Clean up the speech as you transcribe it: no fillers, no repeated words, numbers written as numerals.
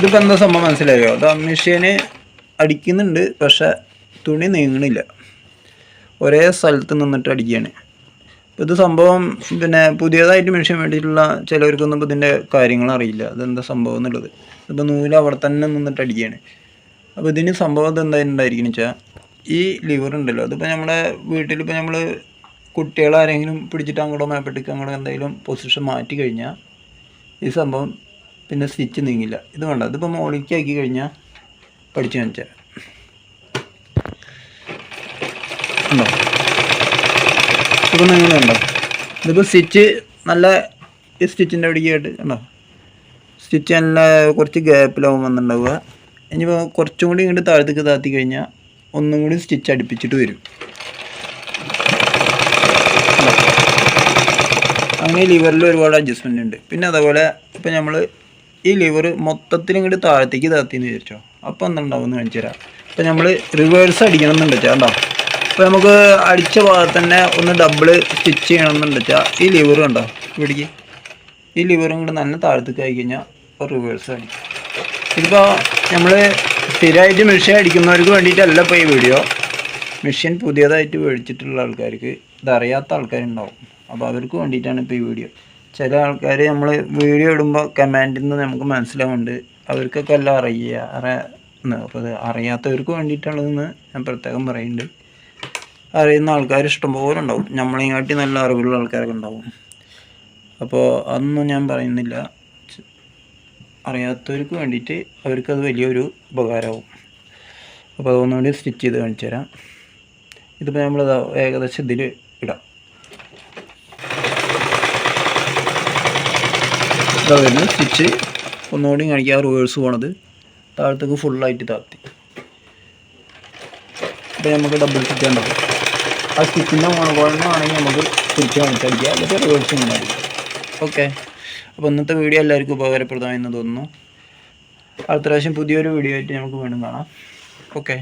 ഇതിപ്പോൾ എന്താ സംഭവം മനസ്സിലായോ? അത് മെഷീന് അടിക്കുന്നുണ്ട്, പക്ഷെ തുണി നീങ്ങണില്ല, ഒരേ സ്ഥലത്ത് നിന്നിട്ട് അടിക്കുകയാണ്. ഇത് സംഭവം പിന്നെ പുതിയതായിട്ട് മെഷീൻ വേണ്ടിയിട്ടുള്ള ചിലവർക്കൊന്നും ഇപ്പോൾ ഇതിൻ്റെ കാര്യങ്ങൾ അറിയില്ല, അതെന്താ സംഭവം എന്നുള്ളത്. ഇപ്പോൾ നൂല് അവിടെ തന്നെ നിന്നിട്ട് അടിക്കുകയാണ്. അപ്പോൾ ഇതിന് സംഭവം ഇതെന്തായിട്ടുണ്ടായിരിക്കും വെച്ചാൽ, ഈ ലിവർ ഉണ്ടല്ലോ, അതിപ്പോൾ നമ്മുടെ വീട്ടിലിപ്പോൾ നമ്മൾ കുട്ടികളാരെങ്കിലും പിടിച്ചിട്ട് അങ്ങോട്ടോ മേപ്പട്ടിക്ക് അങ്ങോട്ടോ എന്തെങ്കിലും പൊസിഷൻ മാറ്റി കഴിഞ്ഞാൽ ഈ സംഭവം പിന്നെ സ്റ്റിച്ച് നീങ്ങില്ല. ഇത് വേണ്ട, ഇതിപ്പോൾ മോളിലേക്ക് ആക്കി കഴിഞ്ഞാൽ പഠിച്ചു കാണിച്ചാൽ ഉണ്ടോ, ഇപ്പോൾ നീങ്ങുന്നുണ്ടോ? ഇതിപ്പോൾ സ്റ്റിച്ച് നല്ല ഈ സ്റ്റിച്ചിൻ്റെ അവിടേക്കായിട്ട് ഉണ്ടോ, സ്റ്റിച്ച് നല്ല കുറച്ച് ഗ്യാപ്പിലാവും വന്നിട്ടുണ്ടാവുക. ഇനിയിപ്പോൾ കുറച്ചും കൂടി ഇങ്ങോട്ട് താഴത്തേക്ക് താത്തി കഴിഞ്ഞാൽ ഒന്നും കൂടി സ്റ്റിച്ച് അടുപ്പിച്ചിട്ട് വരും. അങ്ങനെ ലിവറിൽ ഒരുപാട് അഡ്ജസ്റ്റ്മെൻ്റ് ഉണ്ട്. പിന്നെ അതേപോലെ ഇപ്പോൾ നമ്മൾ ഈ ലിവർ മൊത്തത്തിൽ ഇങ്ങോട്ട് താഴത്തേക്ക് താത്തിന്ന് വിചാരിച്ചോ, അപ്പോൾ എന്തുണ്ടാവും എന്ന് കാണിച്ചു തരാം. ഇപ്പോൾ നമ്മൾ റിവേഴ്സ് അടിക്കണം എന്നുണ്ട് വെച്ചാൽ ഉണ്ടോ, ഇപ്പോൾ നമുക്ക് അടിച്ച ഭാഗത്ത് തന്നെ ഒന്ന് ഡബിൾ സ്റ്റിച്ച് ചെയ്യണം എന്നുണ്ട് വെച്ചാൽ ഈ ലിവർ ഉണ്ടോ ഇവിടേക്ക്, ഈ ലിവർ ഇങ്ങോട്ട് നല്ല താഴത്തേക്ക് ആയി കഴിഞ്ഞാൽ ഇപ്പോൾ റിവേഴ്സ് അടിക്കും. ഇതിപ്പോൾ നമ്മൾ സ്ഥിരമായിട്ട് മെഷീൻ അടിക്കുന്നവർക്ക് വേണ്ടിയിട്ടല്ല ഇപ്പോൾ ഈ വീഡിയോ. മെഷീൻ പുതിയതായിട്ട് മേടിച്ചിട്ടുള്ള ആൾക്കാർക്ക്, ഇതറിയാത്ത ആൾക്കാരുണ്ടാവും, അപ്പോൾ അവർക്ക് വേണ്ടിയിട്ടാണ് ഇപ്പോൾ ഈ വീഡിയോ. ചില ആൾക്കാർ നമ്മൾ വീഡിയോ ഇടുമ്പോൾ കമൻറ്റിൽ നിന്ന് നമുക്ക് മനസ്സിലാവുന്നുണ്ട്, അവർക്കൊക്കെ എല്ലാം അറിയുന്നു. അപ്പോൾ അത് അറിയാത്തവർക്ക് വേണ്ടിയിട്ടുള്ളതെന്ന് ഞാൻ പ്രത്യേകം പറയുന്നുണ്ട്. അറിയുന്ന ആൾക്കാർ ഇഷ്ടംപോലെ ഉണ്ടാവും, നമ്മളെക്കാട്ടി നല്ല അറിവുള്ള ആൾക്കാരൊക്കെ ഉണ്ടാവും. അപ്പോൾ അതൊന്നും ഞാൻ പറയുന്നില്ല, അറിയാത്തവർക്ക് വേണ്ടിയിട്ട് അവർക്കത് വലിയൊരു ഉപകാരമാവും. അപ്പോൾ അതൊന്നുകൂടി സ്റ്റിച്ച് ചെയ്ത് കാണിച്ചു തരാം. ഇതിപ്പോൾ നമ്മൾ ഏകദേശം ഇതിൽ ഇടാം. ഇതാ വരുന്നത് സ്റ്റിച്ച്, ഒന്നുകൂടി കാണിക്കുക. റിവേഴ്സ് പോണത് താഴത്തേക്ക് ഫുള്ളായിട്ട് താത്തി. അപ്പോൾ നമുക്ക് ഡബിൾ സ്റ്റിച്ച് ഉണ്ടാവും. ആ സ്റ്റിച്ചിൻ്റെ മോണോകോളിനെ ആണെങ്കിൽ നമുക്ക് തിരിച്ച് കാണിച്ചടിക്കുക, അല്ലെങ്കിൽ റിവേഴ്സ് ഇങ്ങനെ അടിക്കുക. ഓക്കെ, അപ്പോൾ ഇന്നത്തെ വീഡിയോ എല്ലാവർക്കും ഉപകാരപ്രദമായെന്ന് തോന്നുന്നു. അടുത്ത പ്രാവശ്യം പുതിയൊരു വീഡിയോ ആയിട്ട് നമുക്ക് വീണ്ടും കാണാം. ഓക്കെ.